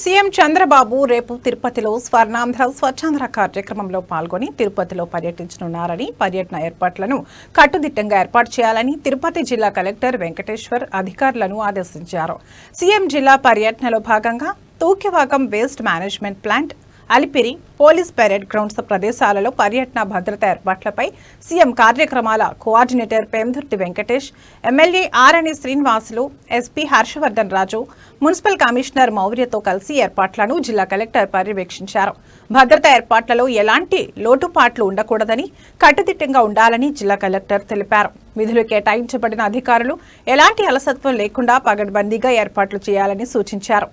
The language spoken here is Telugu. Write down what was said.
సీఎం చంద్రబాబు రేపు తిరుపతిలో స్వర్ణాంధ్ర స్వచ్ఛాంధ్ర కార్యక్రమంలో పాల్గొని తిరుపతిలో పర్యటించనున్నారని, పర్యటన ఏర్పాట్లను కట్టుదిట్టంగా ఏర్పాటు చేయాలని తిరుపతి జిల్లా కలెక్టర్ వెంకటేశ్వర్ అధికారులను ఆదేశించారు. సీఎం జిల్లా పర్యటనలో భాగంగా Thukivakam waste management plant, Alipiri, police parade grounds ప్రదేశాలలో పర్యటన భద్రతా ఏర్పాట్లపై సీఎం కార్యక్రమాల coordinator Pendurthi Venkatesh, MLA Arani Srinivasulu, SP Harshavardhan Raju, municipal commissioner మౌర్యతో కలిసి ఏర్పాట్లను జిల్లా కలెక్టర్ పర్యవేక్షించారు. భద్రతా ఏర్పాట్లలో ఎలాంటి లోటుపాట్లు ఉండకూడదని, కట్టుదిట్టంగా ఉండాలని జిల్లా కలెక్టర్ తెలిపారు. విధులు కేటాయించబడిన అధికారులు ఎలాంటి అలసత్వం లేకుండా పగడ్బందీగా ఏర్పాట్లు చేయాలని సూచించారు.